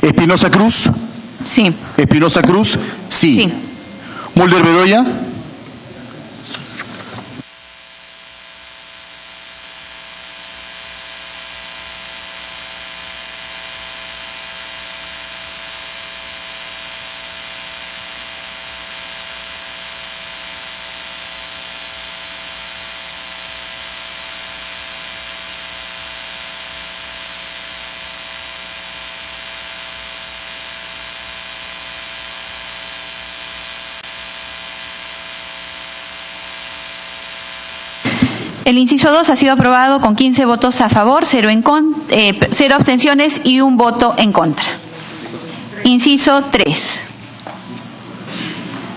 Espinosa Cruz. Sí. Espinosa Cruz, sí. Sí. Mulder Bedoya. El inciso 2 ha sido aprobado con 15 votos a favor, 0 abstenciones y 1 voto en contra. Inciso 3.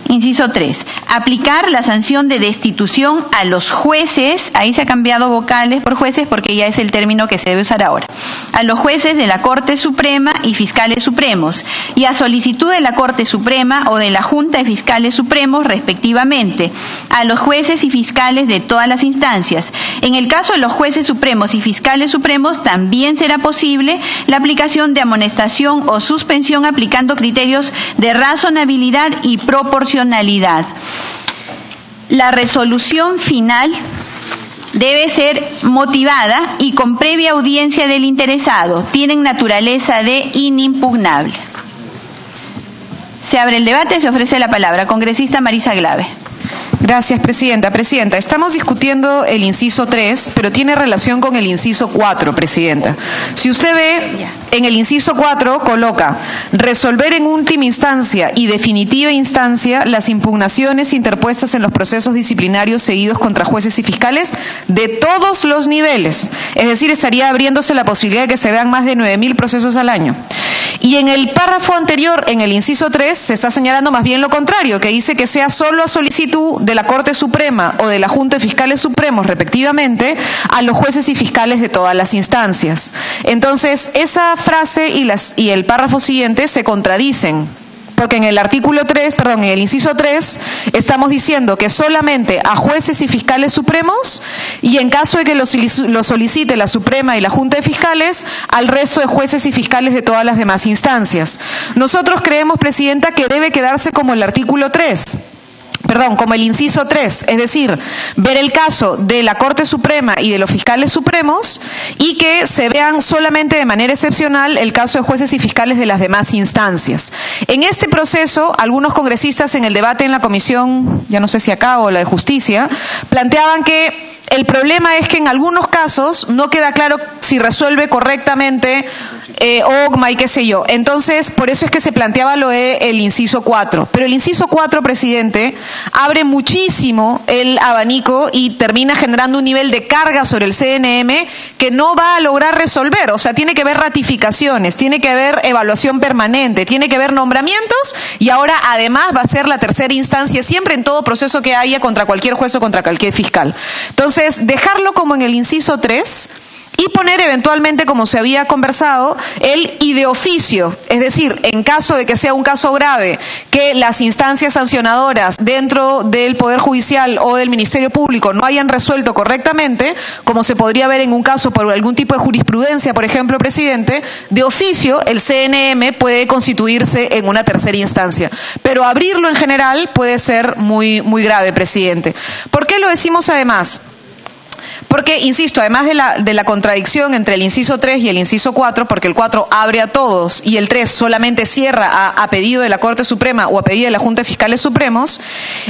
Inciso 3. Aplicar la sanción de destitución a los jueces, ahí se ha cambiado vocales por jueces porque ya es el término que se debe usar ahora, a los jueces de la Corte Suprema y fiscales supremos, y a solicitud de la Corte Suprema o de la Junta de Fiscales Supremos respectivamente, a los jueces y fiscales de todas las instancias. En el caso de los jueces supremos y fiscales supremos también será posible la aplicación de amonestación o suspensión aplicando criterios de razonabilidad y proporcionalidad. La resolución final debe ser motivada y con previa audiencia del interesado. Tienen naturaleza de inimpugnable. Se abre el debate, se ofrece la palabra. Congresista Marisa Glave. Gracias, Presidenta. Presidenta, estamos discutiendo el inciso 3, pero tiene relación con el inciso 4, Presidenta. Si usted ve, en el inciso 4 coloca resolver en última instancia y definitiva instancia las impugnaciones interpuestas en los procesos disciplinarios seguidos contra jueces y fiscales de todos los niveles. Es decir, estaría abriéndose la posibilidad de que se vean más de 9.000 procesos al año. Y en el párrafo anterior, en el inciso 3, se está señalando más bien lo contrario, que dice que sea solo a solicitud de la Corte Suprema o de la Junta de Fiscales Supremos, respectivamente, a los jueces y fiscales de todas las instancias. Entonces, esa frase y el párrafo siguiente se contradicen, porque en el artículo 3, en el inciso 3, estamos diciendo que solamente a jueces y fiscales supremos, y en caso de que lo solicite la Suprema y la Junta de Fiscales, al resto de jueces y fiscales de todas las demás instancias. Nosotros creemos, Presidenta, que debe quedarse como el artículo 3. Como el inciso 3, es decir, ver el caso de la Corte Suprema y de los fiscales supremos y que se vean solamente de manera excepcional el caso de jueces y fiscales de las demás instancias. En este proceso, algunos congresistas en el debate en la comisión, ya no sé si acá o la de Justicia, planteaban que el problema es que en algunos casos no queda claro si resuelve correctamente OGMA y qué sé yo. Entonces, por eso es que se planteaba lo de el inciso 4. Pero el inciso 4, Presidente, abre muchísimo el abanico y termina generando un nivel de carga sobre el CNM que no va a lograr resolver. O sea, tiene que haber ratificaciones, tiene que haber evaluación permanente, tiene que haber nombramientos y ahora además va a ser la tercera instancia siempre en todo proceso que haya contra cualquier juez o contra cualquier fiscal. Entonces, dejarlo como en el inciso 3 y poner eventualmente, como se había conversado, el y de oficio, es decir, en caso de que sea un caso grave, que las instancias sancionadoras dentro del Poder Judicial o del Ministerio Público no hayan resuelto correctamente, como se podría ver en un caso por algún tipo de jurisprudencia, por ejemplo, Presidente, de oficio el CNM puede constituirse en una tercera instancia. Pero abrirlo en general puede ser muy, muy grave, Presidente. ¿Por qué lo decimos además? Porque, insisto, además de la contradicción entre el inciso 3 y el inciso 4, porque el 4 abre a todos y el 3 solamente cierra a pedido de la Corte Suprema o a pedido de la Junta de Fiscales Supremos,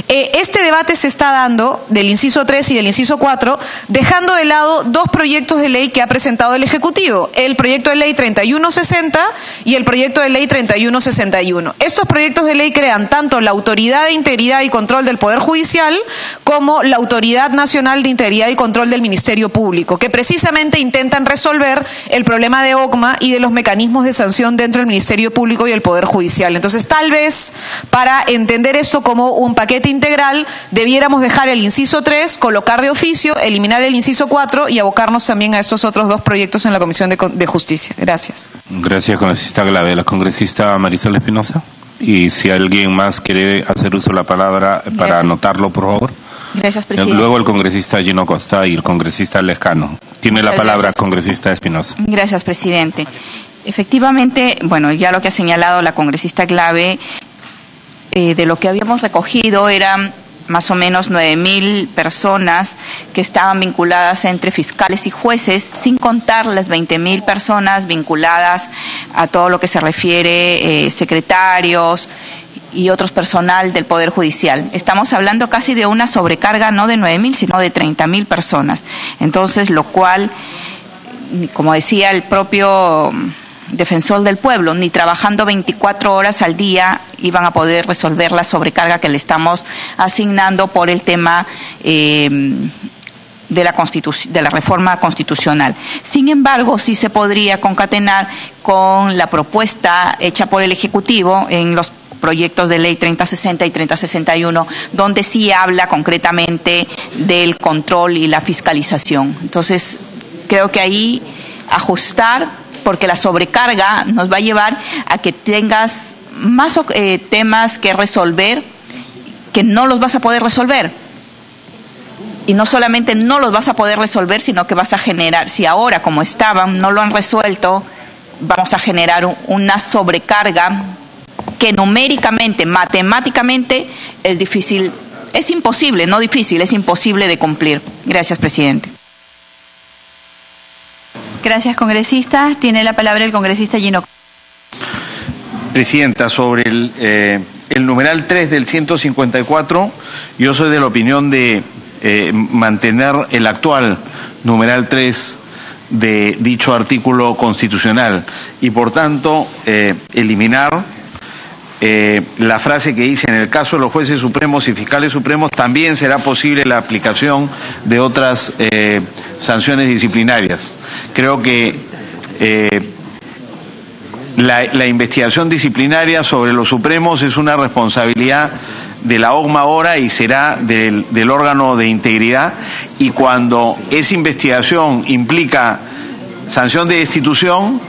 este debate se está dando del inciso 3 y del inciso 4, dejando de lado dos proyectos de ley que ha presentado el Ejecutivo, el proyecto de ley 3160 y el proyecto de ley 3161. Estos proyectos de ley crean tanto la Autoridad de Integridad y Control del Poder Judicial como la Autoridad Nacional de Integridad y Control del Ministerio Público, que precisamente intentan resolver el problema de OGMA y de los mecanismos de sanción dentro del Ministerio Público y el Poder Judicial. Entonces, tal vez, para entender esto como un paquete integral, debiéramos dejar el inciso 3, colocar de oficio, eliminar el inciso 4 y abocarnos también a estos otros dos proyectos en la Comisión de Justicia. Gracias. Gracias, congresista Glave. La congresista Marisol Espinosa. Y si alguien más quiere hacer uso de la palabra para anotarlo, por favor. Gracias, presidente. Luego el congresista Gino Costa y el congresista Lescano. Tiene la palabra, congresista Espinosa. Gracias, presidente. Efectivamente, bueno, ya lo que ha señalado la congresista Clave, de lo que habíamos recogido eran más o menos 9.000 personas que estaban vinculadas entre fiscales y jueces, sin contar las 20.000 personas vinculadas a todo lo que se refiere secretarios y otros personal del Poder Judicial. Estamos hablando casi de una sobrecarga no de 9.000, sino de 30.000 personas. Entonces, lo cual, como decía el propio defensor del pueblo, ni trabajando 24 horas al día iban a poder resolver la sobrecarga que le estamos asignando por el tema de la reforma constitucional. Sin embargo, sí se podría concatenar con la propuesta hecha por el Ejecutivo en los proyectos de ley 3060 y 3061, donde sí habla concretamente del control y la fiscalización. Entonces, creo que ahí ajustar, porque la sobrecarga nos va a llevar a que tengas más temas que resolver que no los vas a poder resolver. Y no solamente no los vas a poder resolver, sino que vas a generar, si ahora como estaban no lo han resuelto, vamos a generar una sobrecarga que numéricamente, matemáticamente es difícil, es imposible, no difícil, es imposible de cumplir. Gracias, presidente. Gracias, congresista. Tiene la palabra el congresista Gino. Presidenta, sobre el numeral 3 del 154, yo soy de la opinión de mantener el actual numeral 3 de dicho artículo constitucional y, por tanto, eliminar la frase que dice: en el caso de los jueces supremos y fiscales supremos también será posible la aplicación de otras sanciones disciplinarias. Creo que la investigación disciplinaria sobre los supremos es una responsabilidad de la OCMA ahora y será del órgano de integridad, y cuando esa investigación implica sanción de destitución,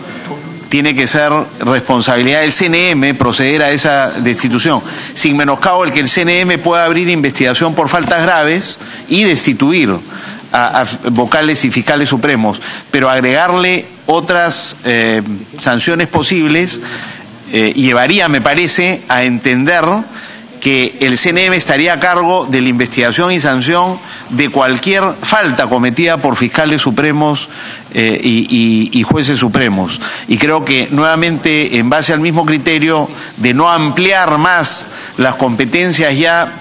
tiene que ser responsabilidad del CNM proceder a esa destitución, sin menoscabo el que el CNM pueda abrir investigación por faltas graves y destituir a vocales y fiscales supremos, pero agregarle otras sanciones posibles llevaría, me parece, a entender que el CNM estaría a cargo de la investigación y sanción de cualquier falta cometida por fiscales supremos y jueces supremos. Y creo que, nuevamente, en base al mismo criterio de no ampliar más las competencias ya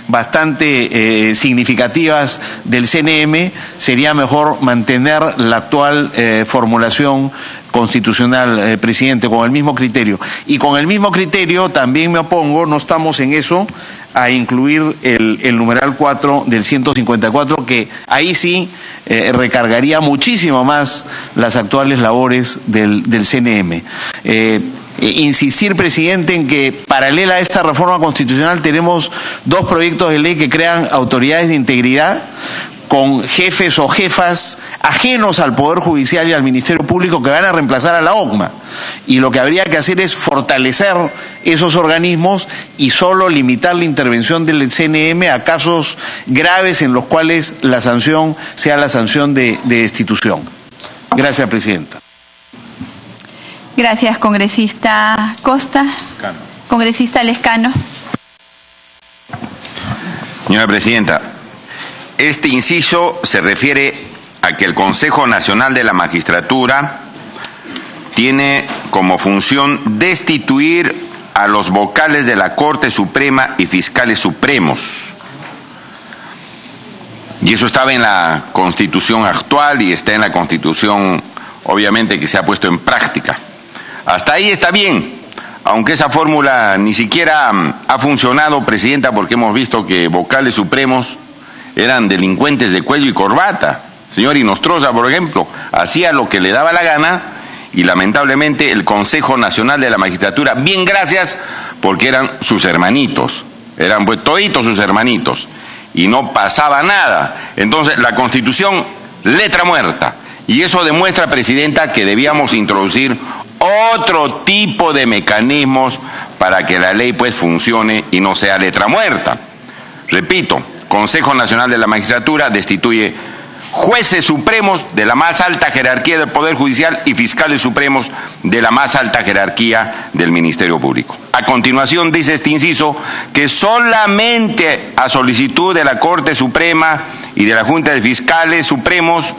bastante significativas del CNM, sería mejor mantener la actual formulación constitucional, presidente, con el mismo criterio. Y con el mismo criterio también me opongo, no estamos en eso, a incluir el numeral 4 del 154, que ahí sí recargaría muchísimo más las actuales labores del CNM. Insistir, presidente, en que paralela a esta reforma constitucional tenemos dos proyectos de ley que crean autoridades de integridad con jefes o jefas ajenos al Poder Judicial y al Ministerio Público, que van a reemplazar a la OCMA. Y lo que habría que hacer es fortalecer esos organismos y solo limitar la intervención del CNM a casos graves en los cuales la sanción sea la sanción de destitución. Gracias, presidenta. Gracias, congresista Costa. Lescano. Congresista Lescano. Señora presidenta, este inciso se refiere a que el Consejo Nacional de la Magistratura tiene como función destituir a los vocales de la Corte Suprema y fiscales supremos. Y eso estaba en la Constitución actual y está en la Constitución, obviamente, que se ha puesto en práctica. Hasta ahí está bien, aunque esa fórmula ni siquiera ha funcionado, presidenta, porque hemos visto que vocales supremos eran delincuentes de cuello y corbata. Señor Inostroza, por ejemplo, hacía lo que le daba la gana, y lamentablemente el Consejo Nacional de la Magistratura, bien gracias, porque eran sus hermanitos, eran pues toditos sus hermanitos, y no pasaba nada. Entonces la Constitución, letra muerta, y eso demuestra, presidenta, que debíamos introducir otro tipo de mecanismos para que la ley pues funcione y no sea letra muerta. Repito, Consejo Nacional de la Magistratura destituye jueces supremos de la más alta jerarquía del Poder Judicial y fiscales supremos de la más alta jerarquía del Ministerio Público. A continuación dice este inciso que solamente a solicitud de la Corte Suprema y de la Junta de Fiscales Supremos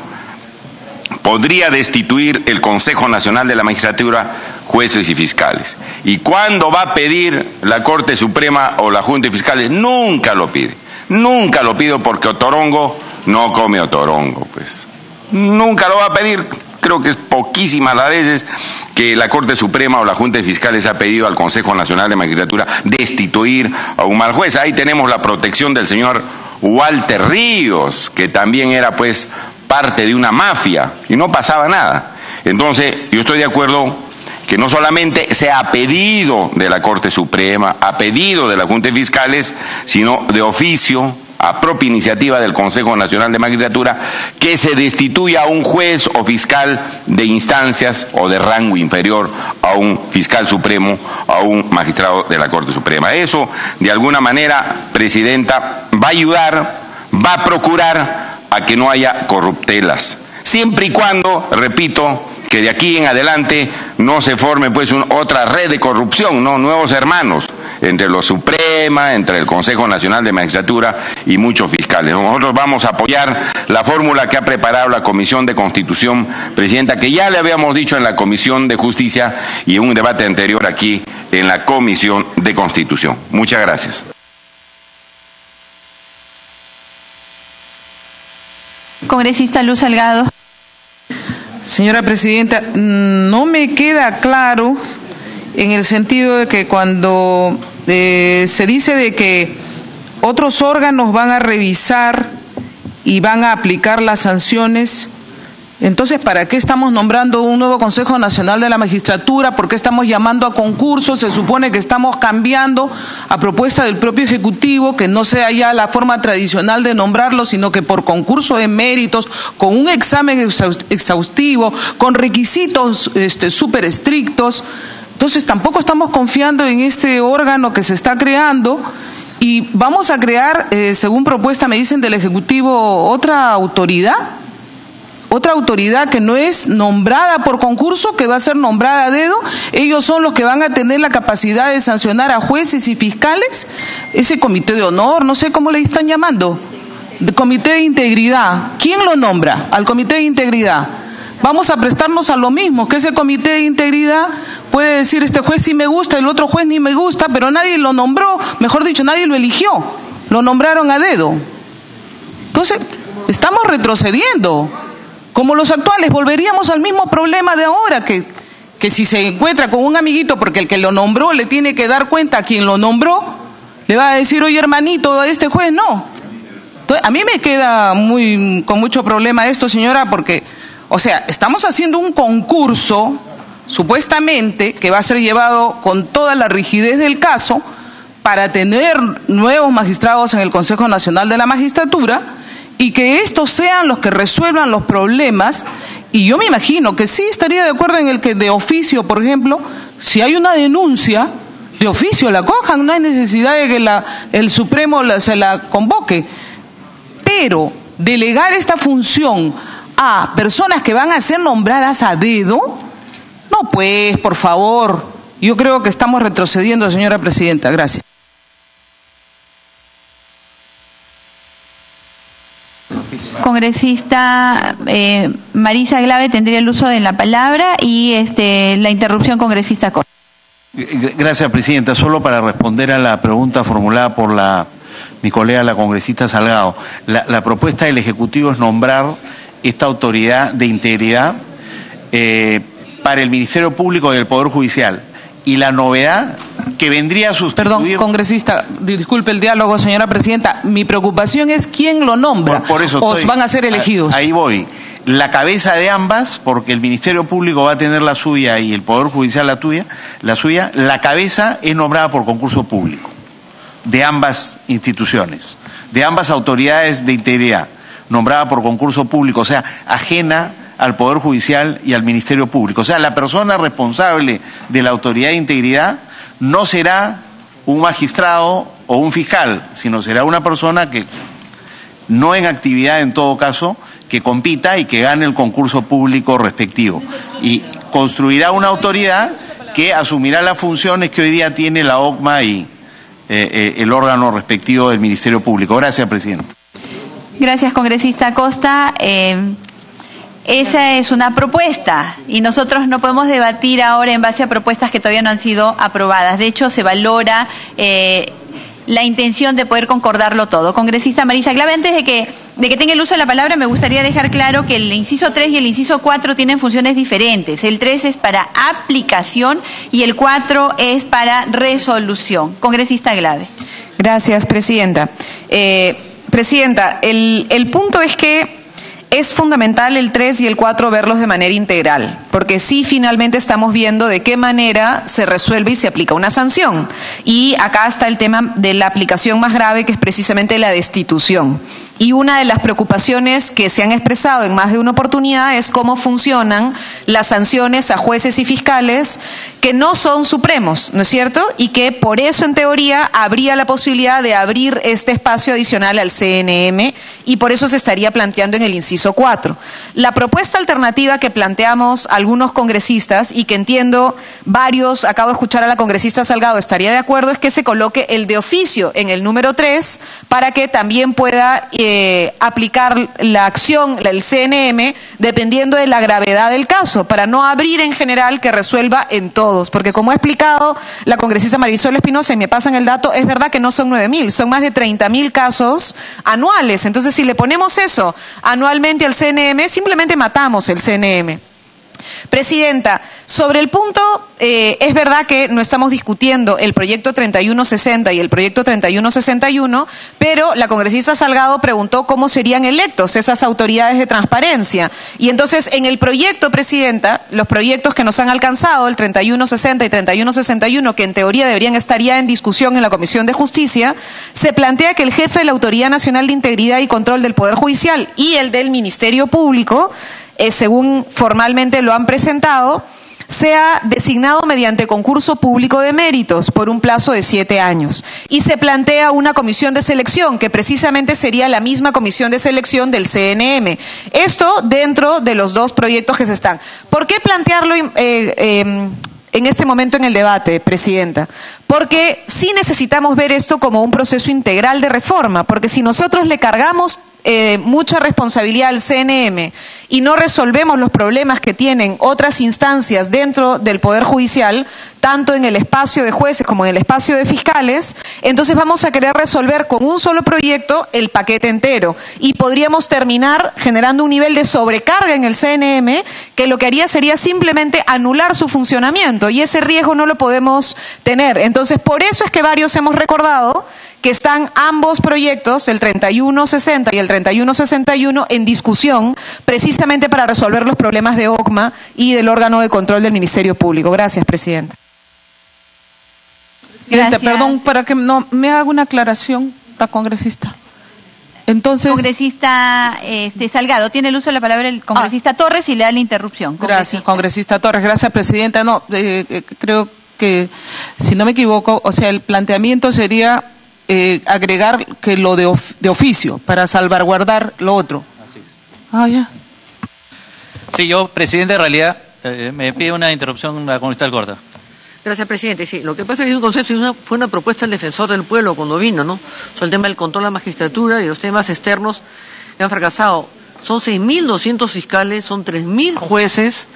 podría destituir el Consejo Nacional de la Magistratura jueces y fiscales. ¿Y cuándo va a pedir la Corte Suprema o la Junta de Fiscales? Nunca lo pide. Nunca lo pido porque otorongo no come otorongo, pues. Nunca lo va a pedir. Creo que es poquísimas las veces que la Corte Suprema o la Junta de Fiscales ha pedido al Consejo Nacional de Magistratura destituir a un mal juez. Ahí tenemos la protección del señor Walter Ríos, que también era pues parte de una mafia y no pasaba nada. Entonces, yo estoy de acuerdo que no solamente se ha pedido de la Corte Suprema, ha pedido de la Junta de Fiscales, sino de oficio, a propia iniciativa del Consejo Nacional de Magistratura, que se destituya a un juez o fiscal de instancias o de rango inferior a un fiscal supremo, a un magistrado de la Corte Suprema. Eso, de alguna manera, Presidenta, va a ayudar, va a procurar a que no haya corruptelas, siempre y cuando, repito, que de aquí en adelante no se forme pues otra red de corrupción, ¿no? Nuevos hermanos entre los Suprema, entre el Consejo Nacional de Magistratura y muchos fiscales. Nosotros vamos a apoyar la fórmula que ha preparado la Comisión de Constitución, Presidenta, que ya le habíamos dicho en la Comisión de Justicia y en un debate anterior aquí en la Comisión de Constitución. Muchas gracias. Congresista Luz Salgado. Señora Presidenta, no me queda claro en el sentido de que cuando se dice de que otros órganos van a revisar y van a aplicar las sanciones, entonces ¿para qué estamos nombrando un nuevo Consejo Nacional de la Magistratura? ¿Por qué estamos llamando a concursos? Se supone que estamos cambiando a propuesta del propio Ejecutivo, que no sea ya la forma tradicional de nombrarlo, sino que por concurso de méritos, con un examen exhaustivo, con requisitos súper estrictos. Entonces tampoco estamos confiando en este órgano que se está creando y vamos a crear, según propuesta me dicen del Ejecutivo, otra autoridad que no es nombrada por concurso, que va a ser nombrada a dedo. Ellos son los que van a tener la capacidad de sancionar a jueces y fiscales. Ese comité de honor, no sé cómo le están llamando, de comité de integridad. ¿Quién lo nombra al comité de integridad? Vamos a prestarnos a lo mismo, que ese comité de integridad puede decir este juez sí me gusta, el otro juez ni me gusta, pero nadie lo nombró, mejor dicho, nadie lo eligió, lo nombraron a dedo. Entonces, estamos retrocediendo. Como los actuales, volveríamos al mismo problema de ahora, que si se encuentra con un amiguito, porque el que lo nombró le tiene que dar cuenta a quien lo nombró, le va a decir, oye hermanito, a este juez no. Entonces, a mí me queda con mucho problema esto, señora, porque, o sea, estamos haciendo un concurso, supuestamente, que va a ser llevado con toda la rigidez del caso, para tener nuevos magistrados en el Consejo Nacional de la Magistratura, y que estos sean los que resuelvan los problemas. Y yo me imagino que sí estaría de acuerdo en el que de oficio, por ejemplo, si hay una denuncia, de oficio la cojan, no hay necesidad de que el Supremo se la convoque. Pero delegar esta función a personas que van a ser nombradas a dedo, no pues, por favor, yo creo que estamos retrocediendo, señora Presidenta. Gracias. Congresista Marisa Glave tendría el uso de la palabra y la interrupción, congresista Correa. Gracias, Presidenta. Solo para responder a la pregunta formulada por mi colega, la congresista Salgado. La propuesta del Ejecutivo es nombrar esta autoridad de integridad para el Ministerio Público y el Poder Judicial. Y la novedad que vendría a sustituir... Perdón, congresista, disculpe el diálogo, señora Presidenta. Mi preocupación es quién lo nombra. Por eso o van a ser elegidos. Ahí voy. La cabeza de ambas, porque el Ministerio Público va a tener la suya y el Poder Judicial la suya, la cabeza es nombrada por concurso público de ambas instituciones, de ambas autoridades de integridad, nombrada por concurso público, o sea, ajena al Poder Judicial y al Ministerio Público. O sea, la persona responsable de la autoridad de integridad no será un magistrado o un fiscal, sino será una persona que, no en actividad en todo caso, que compita y que gane el concurso público respectivo. Y construirá una autoridad que asumirá las funciones que hoy día tiene la OCMA y el órgano respectivo del Ministerio Público. Gracias, presidente. Gracias, congresista Costa. Esa es una propuesta y nosotros no podemos debatir ahora en base a propuestas que todavía no han sido aprobadas. De hecho, se valora la intención de poder concordarlo todo. Congresista Marisa Glave, antes de que tenga el uso de la palabra, me gustaría dejar claro que el inciso 3 y el inciso 4 tienen funciones diferentes. El 3 es para aplicación y el 4 es para resolución. Congresista Glave. Gracias, presidenta. Presidenta, el punto es que es fundamental el 3 y el 4 verlos de manera integral, porque sí finalmente estamos viendo de qué manera se resuelve y se aplica una sanción. Y acá está el tema de la aplicación más grave, que es precisamente la destitución. Y una de las preocupaciones que se han expresado en más de una oportunidad es cómo funcionan las sanciones a jueces y fiscales que no son supremos, ¿no es cierto? Y que por eso, en teoría, habría la posibilidad de abrir este espacio adicional al CNM, y por eso se estaría planteando en el inciso 4. La propuesta alternativa que planteamos algunos congresistas, y que entiendo varios, acabo de escuchar a la congresista Salgado, estaría de acuerdo, es que se coloque el de oficio en el número 3 para que también pueda aplicar la acción, el CNM, dependiendo de la gravedad del caso, para no abrir en general que resuelva en todos, porque como ha explicado la congresista Marisol Espinosa, y me pasan el dato, es verdad que no son 9.000, son más de 30.000 casos anuales. Entonces, si le ponemos eso anualmente al CNM, simplemente matamos el CNM. Presidenta, sobre el punto, es verdad que no estamos discutiendo el proyecto 3160 y el proyecto 3161, pero la congresista Salgado preguntó cómo serían electos esas autoridades de transparencia. Y entonces, en el proyecto, presidenta, los proyectos que nos han alcanzado, el 3160 y 3161, que en teoría deberían estar ya en discusión en la Comisión de Justicia, se plantea que el jefe de la Autoridad Nacional de Integridad y Control del Poder Judicial y el del Ministerio Público, según formalmente lo han presentado, sea designado mediante concurso público de méritos por un plazo de 7 años. Y se plantea una comisión de selección, que precisamente sería la misma comisión de selección del CNM. Esto dentro de los dos proyectos que se están. ¿Por qué plantearlo en este momento en el debate, presidenta? Porque sí necesitamos ver esto como un proceso integral de reforma, porque si nosotros le cargamos mucha responsabilidad al CNM y no resolvemos los problemas que tienen otras instancias dentro del Poder Judicial, tanto en el espacio de jueces como en el espacio de fiscales, entonces vamos a querer resolver con un solo proyecto el paquete entero y podríamos terminar generando un nivel de sobrecarga en el CNM que lo que haría sería simplemente anular su funcionamiento, y ese riesgo no lo podemos tener. Entonces, por eso es que varios hemos recordado que están ambos proyectos, el 3160 y el 3161, en discusión, precisamente para resolver los problemas de OCMA y del órgano de control del Ministerio Público. Gracias, presidenta. Presidenta, perdón, para que no me haga una aclaración la congresista. Entonces, congresista Salgado, tiene el uso de la palabra el congresista Torres y le da la interrupción. Gracias, congresista Torres. Gracias, presidenta. No, creo que, si no me equivoco, o sea, el planteamiento sería agregar que lo de oficio para salvaguardar lo otro. Así es. Ah, ya. Sí, yo, presidente, en realidad me pide una interrupción la congresista Alcorta. Gracias, presidente. Sí, lo que pasa es que es un concepto, fue una propuesta del defensor del pueblo cuando vino, ¿no? Sobre el tema del control de la magistratura y los temas externos que han fracasado. Son 6.200 fiscales, son 3.000 jueces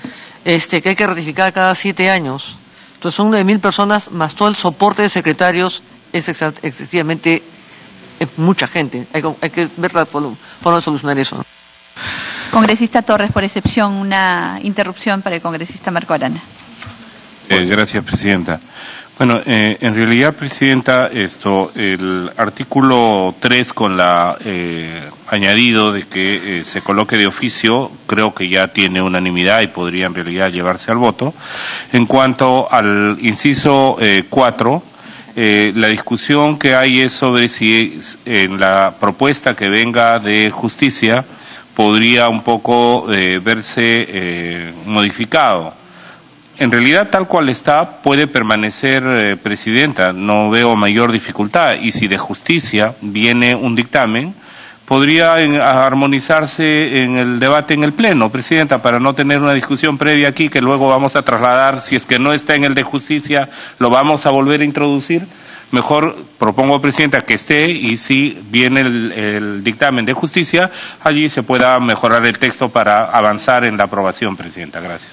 que hay que ratificar cada 7 años. Entonces son 9.000 personas más todo el soporte de secretarios. Es excesivamente, es mucha gente. Hay que ver la forma de solucionar eso, ¿no? Congresista Torres, por excepción, una interrupción para el congresista Marco Arana. Gracias, presidenta. Bueno, en realidad, presidenta, el artículo 3 con la añadido de que se coloque de oficio, creo que ya tiene unanimidad y podría en realidad llevarse al voto. En cuanto al inciso 4, la discusión que hay es sobre si en la propuesta que venga de justicia podría un poco verse modificado. En realidad, tal cual está, puede permanecer, presidenta, no veo mayor dificultad. Y si de justicia viene un dictamen, podría armonizarse en el debate en el Pleno, Presidenta, para no tener una discusión previa aquí que luego vamos a trasladar. Si es que no está en el de justicia, lo vamos a volver a introducir. Mejor propongo, Presidenta, que esté, y si viene el dictamen de justicia, allí se pueda mejorar el texto para avanzar en la aprobación, Presidenta. Gracias.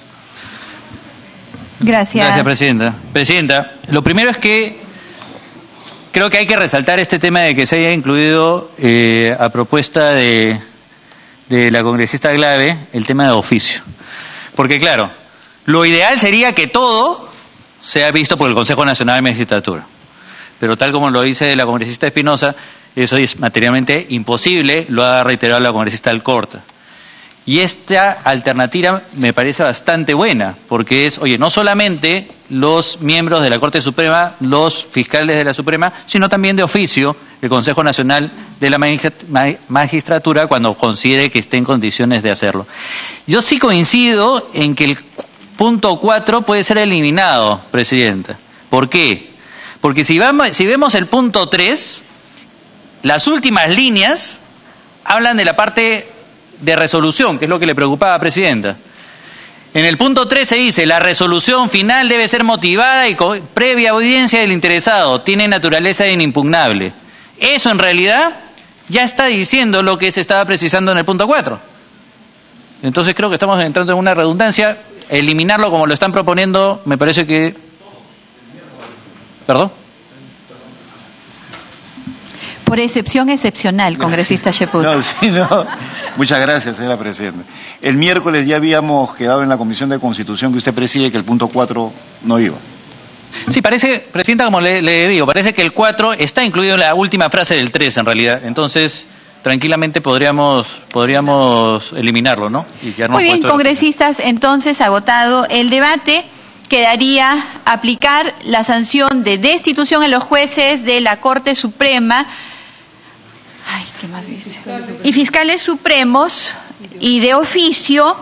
Gracias, Presidenta. Presidenta, lo primero es que creo que hay que resaltar este tema de que se haya incluido a propuesta de la congresista Glave el tema de oficio. Porque claro, lo ideal sería que todo sea visto por el Consejo Nacional de Magistratura. Pero tal como lo dice la congresista Espinosa, eso es materialmente imposible, lo ha reiterado la congresista Alcorta. Y esta alternativa me parece bastante buena, porque es, oye, no solamente los miembros de la Corte Suprema, los fiscales de la Suprema, sino también de oficio el Consejo Nacional de la Magistratura cuando considere que esté en condiciones de hacerlo. Yo sí coincido en que el punto 4 puede ser eliminado, Presidenta. ¿Por qué? Porque si vemos el punto 3, las últimas líneas hablan de la parte de resolución, que es lo que le preocupaba, Presidenta. En el punto 3 se dice, la resolución final debe ser motivada y previa audiencia del interesado, tiene naturaleza inimpugnable. Eso en realidad ya está diciendo lo que se estaba precisando en el punto 4. Entonces creo que estamos entrando en una redundancia. Eliminarlo como lo están proponiendo me parece que... ¿Perdón? Por excepción excepcional, congresista Cheput. No. Muchas gracias, señora Presidenta. El miércoles ya habíamos quedado en la Comisión de Constitución que usted preside que el punto 4 no iba. Sí, parece, Presidenta, como le digo, parece que el 4 está incluido en la última frase del 3 en realidad. Entonces, tranquilamente podríamos eliminarlo, ¿no? Y muy bien, congresistas, entonces agotado el debate. Quedaría aplicar la sanción de destitución a los jueces de la Corte Suprema. ¿Qué más dice? Y fiscales supremos y de oficio.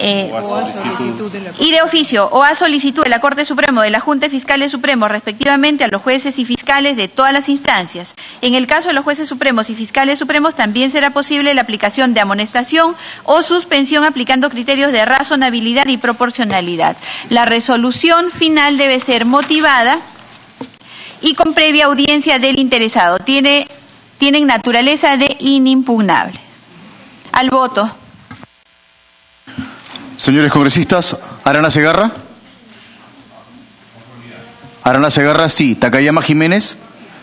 Y de oficio o a solicitud de la Corte Suprema o de la Junta de Fiscales Supremos, respectivamente, a los jueces y fiscales de todas las instancias. En el caso de los jueces supremos y fiscales supremos, también será posible la aplicación de amonestación o suspensión aplicando criterios de razonabilidad y proporcionalidad. La resolución final debe ser motivada y con previa audiencia del interesado. Tienen naturaleza de inimpugnable. Al voto. Señores congresistas, Arana Segarra. Arana Segarra, sí. Takayama Jiménez.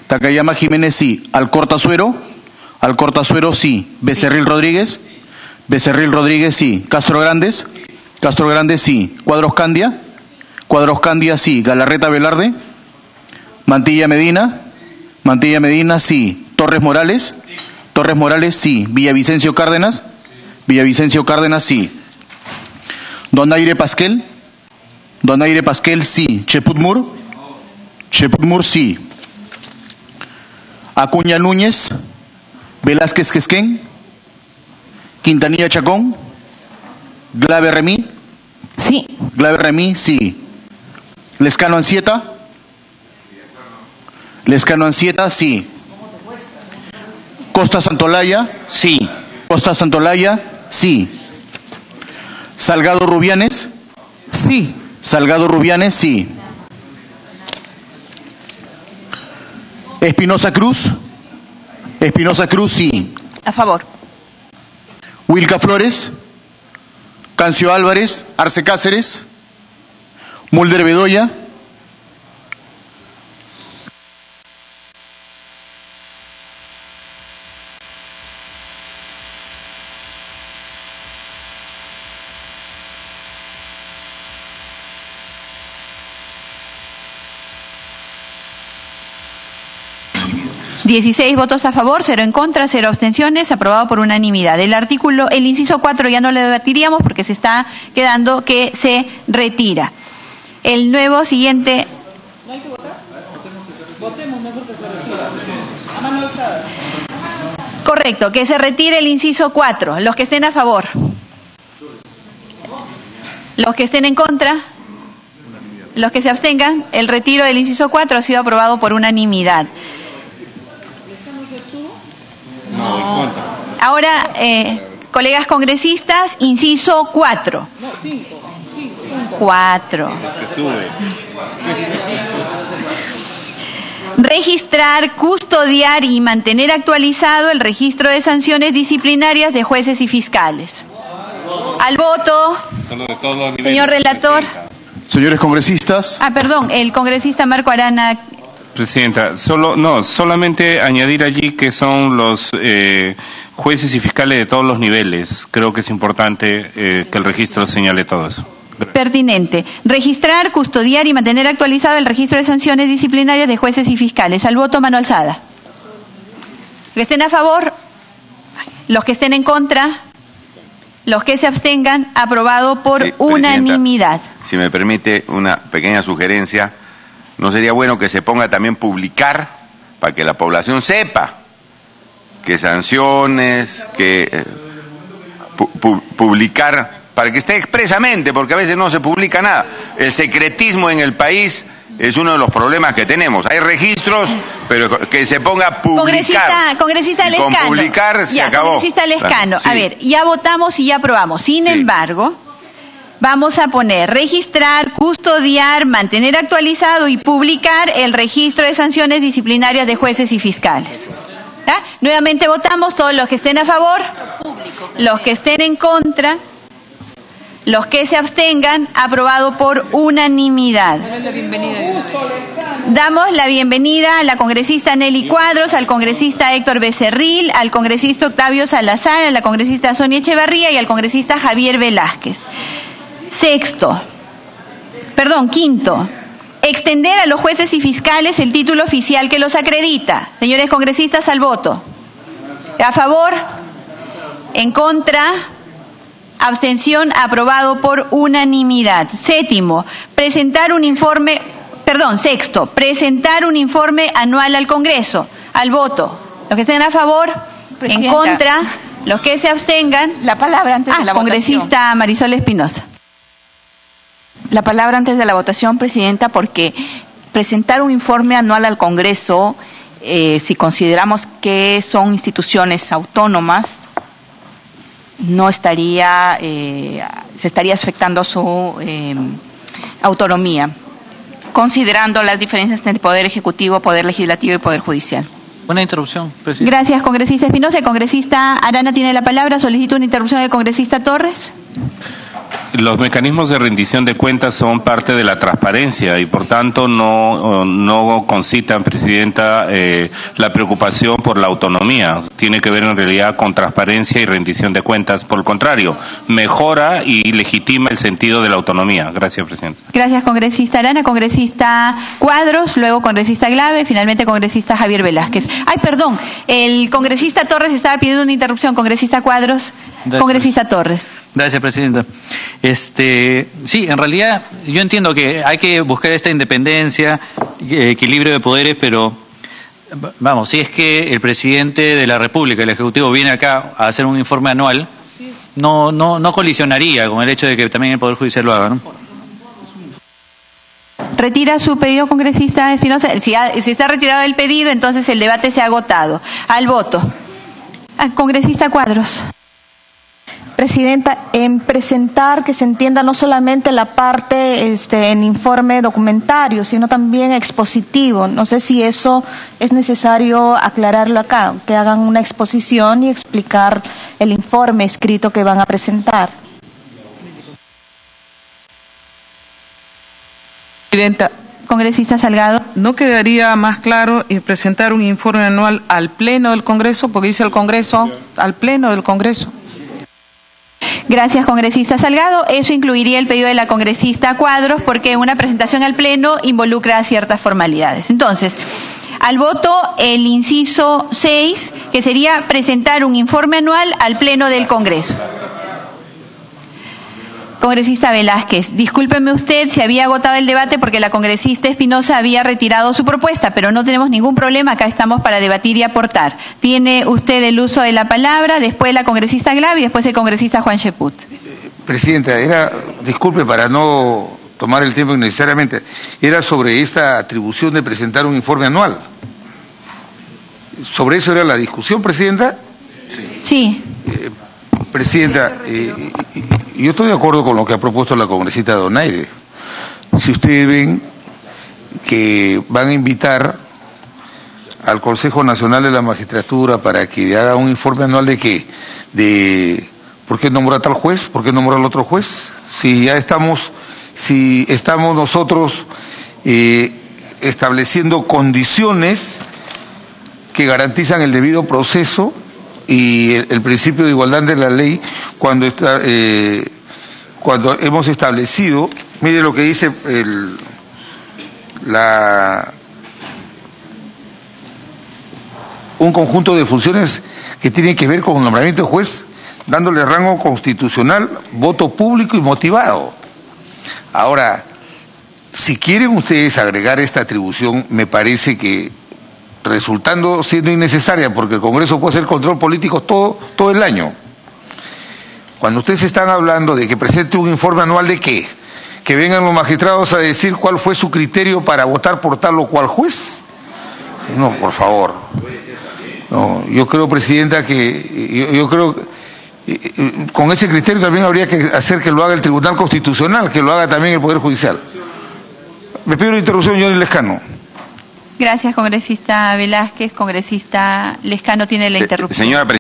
Takayama Jiménez, sí. Alcorta Suero. Alcorta Suero, sí. Becerril Rodríguez. Becerril Rodríguez, sí. Castro Grandes. Castro Grandes, sí. Cuadros Candia. Cuadros Candia, sí. Galarreta Velarde. Mantilla Medina. Mantilla Medina, sí. Torres Morales. Torres Morales, sí. Villavicencio Cárdenas. Villavicencio Cárdenas, sí. Donaire Pasquel. Donaire Pasquel, sí. Cheputmur. Cheputmur, sí. Acuña Núñez. Velázquez Quesquén. Quintanilla Chacón. Glave Remí. Sí. Glave Remí, sí. Lescano Ancieta. Lescano Ancieta, sí. Costa Santolaya. Sí. Costa Santolaya, sí. Salgado Rubianes. Sí. Salgado Rubianes, sí. Espinosa Cruz. Espinosa Cruz, sí. A favor. Wilca Flores. Cancio Álvarez. Arce Cáceres. Mulder Bedoya. $16 votos a favor, 0 en contra, 0 abstenciones, aprobado por unanimidad. El inciso 4 ya no lo debatiríamos porque se está quedando que se retira. El nuevo siguiente... ¿No hay que votar? Votemos mejor que se retira. A mano alzada. Correcto, que se retire el inciso 4. Los que estén a favor. Los que estén en contra. Los que se abstengan. El retiro del inciso 4 ha sido aprobado por unanimidad. No, Ahora, colegas congresistas, inciso 4. 4. Registrar, custodiar y mantener actualizado el registro de sanciones disciplinarias de jueces y fiscales. Al voto, señor relator. Señores congresistas. Perdón, el congresista Marco Arana. Presidenta, solamente añadir allí que son los jueces y fiscales de todos los niveles. Creo que es importante que el registro señale todo eso. Pertinente. Registrar, custodiar y mantener actualizado el registro de sanciones disciplinarias de jueces y fiscales. Al voto, mano alzada. Los que estén a favor, los que estén en contra, los que se abstengan, aprobado por unanimidad. Si me permite una pequeña sugerencia, ¿no sería bueno que se ponga también publicar para que la población sepa que sanciones, que publicar, para que esté expresamente, porque a veces no se publica nada? El secretismo en el país es uno de los problemas que tenemos. Hay registros, pero que se ponga publicar. Congresista Lescano. Con publicar se acabó. Congresista Lescano. Sí. A ver, ya votamos y ya aprobamos. Sin embargo, vamos a poner registrar, custodiar, mantener actualizado y publicar el registro de sanciones disciplinarias de jueces y fiscales. ¿Ya? Nuevamente votamos, todos los que estén a favor, los que estén en contra, los que se abstengan, aprobado por unanimidad. Damos la bienvenida a la congresista Nelly Cuadros, al congresista Héctor Becerril, al congresista Octavio Salazar, a la congresista Sonia Echevarría y al congresista Javier Velázquez. Quinto, extender a los jueces y fiscales el título oficial que los acredita. Señores congresistas, al voto. ¿A favor? ¿En contra? Abstención, aprobado por unanimidad. Sexto, presentar un informe anual al Congreso. Al voto. Los que estén a favor, Presidenta. En contra, los que se abstengan. La palabra antes de la congresista Marisol Espinosa. La palabra antes de la votación, Presidenta, porque presentar un informe anual al Congreso, si consideramos que son instituciones autónomas, no estaría, se estaría afectando su autonomía, considerando las diferencias entre Poder Ejecutivo, Poder Legislativo y Poder Judicial. Buena interrupción, presidente. Gracias, congresista Espinosa. El congresista Arana tiene la palabra. Solicito una interrupción del congresista Torres. Los mecanismos de rendición de cuentas son parte de la transparencia y por tanto no concitan, Presidenta, la preocupación por la autonomía. Tiene que ver en realidad con transparencia y rendición de cuentas. Por el contrario, mejora y legitima el sentido de la autonomía. Gracias, Presidenta. Gracias, congresista Arana. Congresista Cuadros, luego congresista Glave, finalmente congresista Javier Velázquez. Perdón, el congresista Torres estaba pidiendo una interrupción. Congresista Cuadros, congresista Torres. Gracias, Presidenta. Sí, en realidad yo entiendo que hay que buscar esta independencia, equilibrio de poderes, pero vamos, si es que el presidente de la República, el Ejecutivo, viene acá a hacer un informe anual, no colisionaría con el hecho de que también el Poder Judicial lo haga, ¿no? ¿Retira su pedido, congresista Espinosa? Si está retirado el pedido, entonces el debate se ha agotado. Al voto. Congresista Cuadros. Presidenta, en presentar que se entienda no solamente la parte en informe documentario, sino también expositivo. No sé si eso es necesario aclararlo acá, que hagan una exposición y explicar el informe escrito que van a presentar. Presidenta, congresista Salgado. ¿No quedaría más claro presentar un informe anual al Pleno del Congreso? Porque dice el Congreso, al Pleno del Congreso. Gracias, congresista Salgado. Eso incluiría el pedido de la congresista Cuadros, porque una presentación al Pleno involucra ciertas formalidades. Entonces, al voto el inciso 6, que sería presentar un informe anual al Pleno del Congreso. Congresista Velázquez, discúlpeme usted, se había agotado el debate porque la congresista Espinosa había retirado su propuesta, pero no tenemos ningún problema, acá estamos para debatir y aportar. Tiene usted el uso de la palabra, después la congresista Glavi y después el congresista Juan Cheput. Presidenta, disculpe para no tomar el tiempo innecesariamente, era sobre esta atribución de presentar un informe anual. ¿Sobre eso era la discusión, Presidenta? Sí. Presidenta, yo estoy de acuerdo con lo que ha propuesto la congresista Donaire. Si ustedes ven que van a invitar al Consejo Nacional de la Magistratura para que haga un informe anual de qué, de por qué nombrar a tal juez, por qué nombrar al otro juez, si estamos nosotros estableciendo condiciones que garantizan el debido proceso y el principio de igualdad de la ley cuando hemos establecido, mire lo que dice un conjunto de funciones que tienen que ver con el nombramiento de juez, dándole rango constitucional, voto público y motivado. Ahora, si quieren ustedes agregar esta atribución, me parece que resultando siendo innecesaria, porque el Congreso puede hacer control político todo el año. Cuando ustedes están hablando de que presente un informe anual de qué, que vengan los magistrados a decir cuál fue su criterio para votar por tal o cual juez. No, por favor. No, yo creo, Presidenta, que yo creo con ese criterio también habría que hacer que lo haga el Tribunal Constitucional, que lo haga también el Poder Judicial. Me pido una interrupción, señor Lescano. Gracias, congresista Velázquez. Congresista Lescano tiene la interrupción. Señora